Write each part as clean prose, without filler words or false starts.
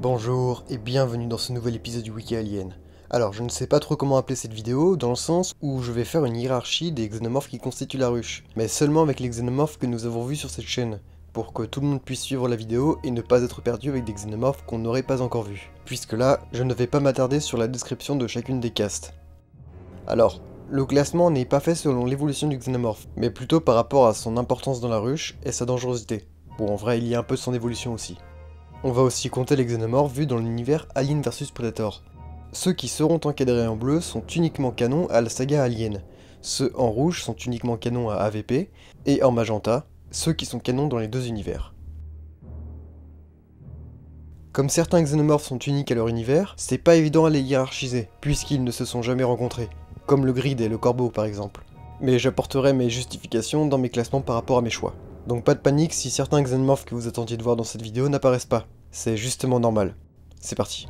Bonjour et bienvenue dans ce nouvel épisode du Wiki Alien. Alors je ne sais pas trop comment appeler cette vidéo, dans le sens où je vais faire une hiérarchie des xénomorphes qui constituent la ruche, mais seulement avec les xénomorphes que nous avons vus sur cette chaîne, pour que tout le monde puisse suivre la vidéo et ne pas être perdu avec des xénomorphes qu'on n'aurait pas encore vus. Puisque là, je ne vais pas m'attarder sur la description de chacune des castes. Alors, le classement n'est pas fait selon l'évolution du xénomorphe, mais plutôt par rapport à son importance dans la ruche et sa dangerosité. Bon, en vrai, il y a un peu de son évolution aussi. On va aussi compter les xénomorphes vus dans l'univers Alien vs Predator. Ceux qui seront encadrés en bleu sont uniquement canons à la saga Alien. Ceux en rouge sont uniquement canons à AVP, et en magenta, ceux qui sont canons dans les deux univers. Comme certains xénomorphes sont uniques à leur univers, c'est pas évident à les hiérarchiser, puisqu'ils ne se sont jamais rencontrés, comme le grid et le corbeau par exemple. Mais j'apporterai mes justifications dans mes classements par rapport à mes choix. Donc pas de panique si certains xénomorphes que vous attendiez de voir dans cette vidéo n'apparaissent pas. C'est justement normal. C'est parti.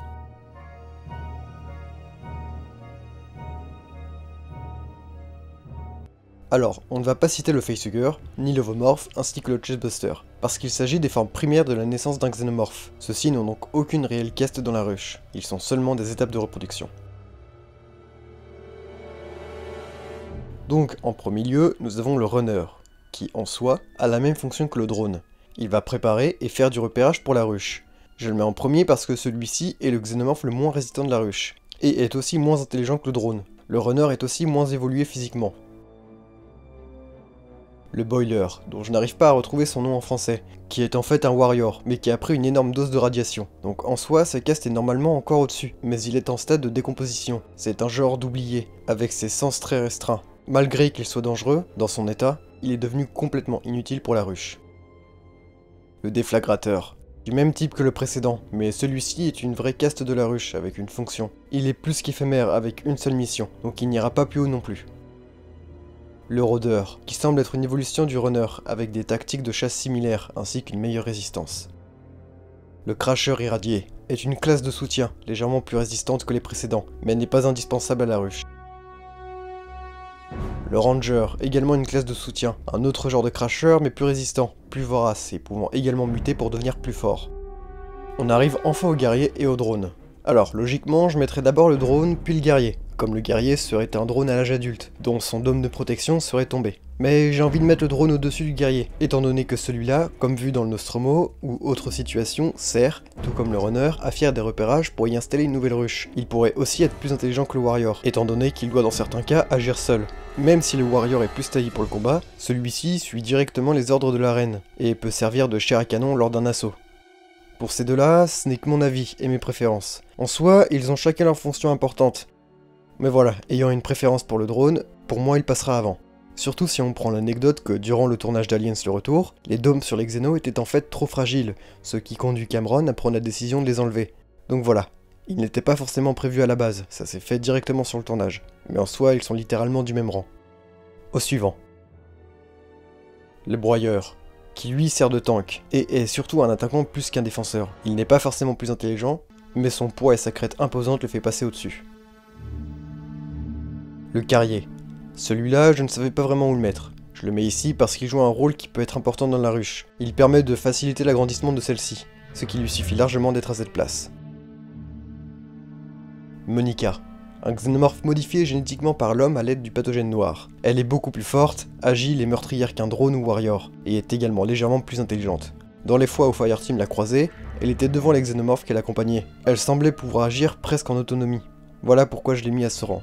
Alors, on ne va pas citer le facehugger, ni l'ovomorphe, ainsi que le chestbuster, parce qu'il s'agit des formes primaires de la naissance d'un xénomorphe. Ceux-ci n'ont donc aucune réelle caste dans la ruche, ils sont seulement des étapes de reproduction. Donc, en premier lieu, nous avons le runner, qui, en soi, a la même fonction que le drone. Il va préparer et faire du repérage pour la ruche. Je le mets en premier parce que celui-ci est le xénomorphe le moins résistant de la ruche, et est aussi moins intelligent que le drone. Le runner est aussi moins évolué physiquement. Le boiler, dont je n'arrive pas à retrouver son nom en français, qui est en fait un warrior, mais qui a pris une énorme dose de radiation. Donc en soi, sa caste est normalement encore au-dessus, mais il est en stade de décomposition. C'est un genre d'oublié, avec ses sens très restreints. Malgré qu'il soit dangereux, dans son état, il est devenu complètement inutile pour la ruche. Le déflagrateur, du même type que le précédent, mais celui-ci est une vraie caste de la ruche, avec une fonction. Il est plus qu'éphémère, avec une seule mission, donc il n'ira pas plus haut non plus. Le rôdeur, qui semble être une évolution du runner, avec des tactiques de chasse similaires, ainsi qu'une meilleure résistance. Le cracheur irradié est une classe de soutien, légèrement plus résistante que les précédents, mais n'est pas indispensable à la ruche. Le ranger, également une classe de soutien, un autre genre de cracheur mais plus résistant, plus vorace et pouvant également muter pour devenir plus fort. On arrive enfin au guerrier et au drone. Alors logiquement je mettrais d'abord le drone puis le guerrier, comme le guerrier serait un drone à l'âge adulte, dont son dôme de protection serait tombé. Mais j'ai envie de mettre le drone au-dessus du guerrier, étant donné que celui-là, comme vu dans le Nostromo ou autre situation, sert, tout comme le runner, à faire des repérages pour y installer une nouvelle ruche. Il pourrait aussi être plus intelligent que le warrior, étant donné qu'il doit dans certains cas agir seul. Même si le warrior est plus taillé pour le combat, celui-ci suit directement les ordres de la reine, et peut servir de chair à canon lors d'un assaut. Pour ces deux-là, ce n'est que mon avis et mes préférences. En soi, ils ont chacun leur fonction importante. Mais voilà, ayant une préférence pour le drone, pour moi il passera avant. Surtout si on prend l'anecdote que durant le tournage d'Aliens le Retour, les dômes sur les xénos étaient en fait trop fragiles, ce qui conduit Cameron à prendre la décision de les enlever. Donc voilà, ils n'étaient pas forcément prévus à la base, ça s'est fait directement sur le tournage. Mais en soi, ils sont littéralement du même rang. Au suivant. Le broyeur, qui lui sert de tank, et est surtout un attaquant plus qu'un défenseur. Il n'est pas forcément plus intelligent, mais son poids et sa crête imposante le fait passer au-dessus. Le carrier. Celui-là, je ne savais pas vraiment où le mettre. Je le mets ici parce qu'il joue un rôle qui peut être important dans la ruche. Il permet de faciliter l'agrandissement de celle-ci, ce qui lui suffit largement d'être à cette place. Monica. Un xénomorphe modifié génétiquement par l'homme à l'aide du pathogène noir. Elle est beaucoup plus forte, agile et meurtrière qu'un drone ou warrior, et est également légèrement plus intelligente. Dans les fois où Fireteam l'a croisée, elle était devant les xénomorphes qu'elle accompagnait. Elle semblait pouvoir agir presque en autonomie. Voilà pourquoi je l'ai mis à ce rang.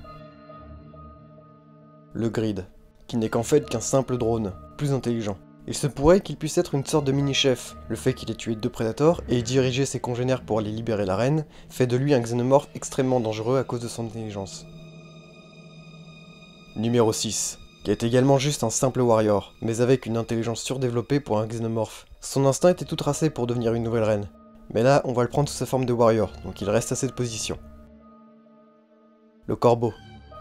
Le grid, qui n'est qu'en fait qu'un simple drone, plus intelligent. Il se pourrait qu'il puisse être une sorte de mini-chef. Le fait qu'il ait tué 2 prédateurs et dirigé ses congénères pour aller libérer la reine, fait de lui un xénomorphe extrêmement dangereux à cause de son intelligence. Numéro 6, qui est également juste un simple warrior, mais avec une intelligence surdéveloppée pour un xénomorphe. Son instinct était tout tracé pour devenir une nouvelle reine. Mais là, on va le prendre sous sa forme de warrior, donc il reste à cette position. Le corbeau.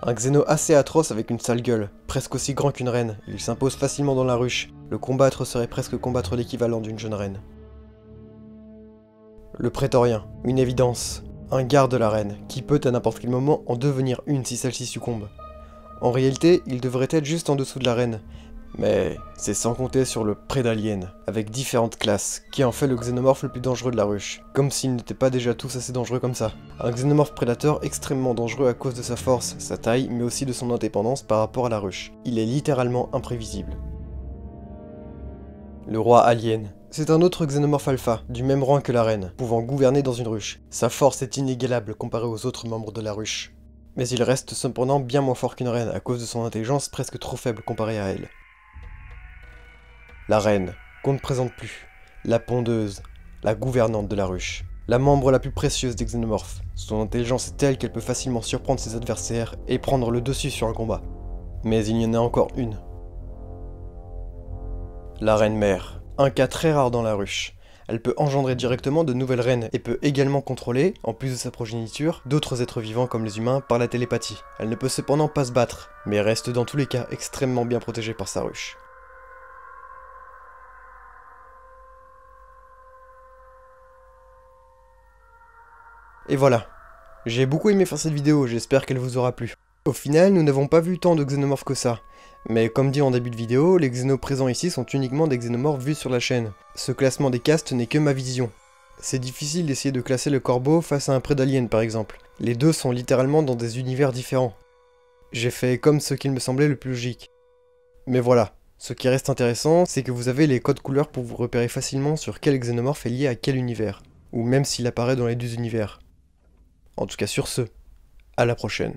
Un xéno assez atroce avec une sale gueule, presque aussi grand qu'une reine, il s'impose facilement dans la ruche, le combattre serait presque combattre l'équivalent d'une jeune reine. Le prétorien, une évidence, un garde de la reine, qui peut à n'importe quel moment en devenir une si celle-ci succombe. En réalité, il devrait être juste en dessous de la reine, Mais c'est sans compter sur le Prédalien, avec différentes classes, qui en fait le xénomorphe le plus dangereux de la ruche, comme s'ils n'étaient pas déjà tous assez dangereux comme ça. Un xénomorphe prédateur extrêmement dangereux à cause de sa force, sa taille, mais aussi de son indépendance par rapport à la ruche. Il est littéralement imprévisible. Le roi alien. C'est un autre xénomorphe alpha, du même rang que la reine, pouvant gouverner dans une ruche. Sa force est inégalable comparée aux autres membres de la ruche. Mais il reste cependant bien moins fort qu'une reine à cause de son intelligence presque trop faible comparée à elle. La reine, qu'on ne présente plus. La pondeuse, la gouvernante de la ruche. La membre la plus précieuse des xénomorphes. Son intelligence est telle qu'elle peut facilement surprendre ses adversaires et prendre le dessus sur un combat. Mais il y en a encore une. La reine mère. Un cas très rare dans la ruche. Elle peut engendrer directement de nouvelles reines et peut également contrôler, en plus de sa progéniture, d'autres êtres vivants comme les humains par la télépathie. Elle ne peut cependant pas se battre, mais reste dans tous les cas extrêmement bien protégée par sa ruche. Et voilà. J'ai beaucoup aimé faire cette vidéo, j'espère qu'elle vous aura plu. Au final, nous n'avons pas vu tant de xénomorphes que ça. Mais comme dit en début de vidéo, les xénos présents ici sont uniquement des xénomorphes vus sur la chaîne. Ce classement des castes n'est que ma vision. C'est difficile d'essayer de classer le corbeau face à un prédalien par exemple. Les deux sont littéralement dans des univers différents. J'ai fait comme ce qu'il me semblait le plus logique. Mais voilà, ce qui reste intéressant, c'est que vous avez les codes couleurs pour vous repérer facilement sur quel xénomorphe est lié à quel univers. Ou même s'il apparaît dans les deux univers. En tout cas sur ce, à la prochaine.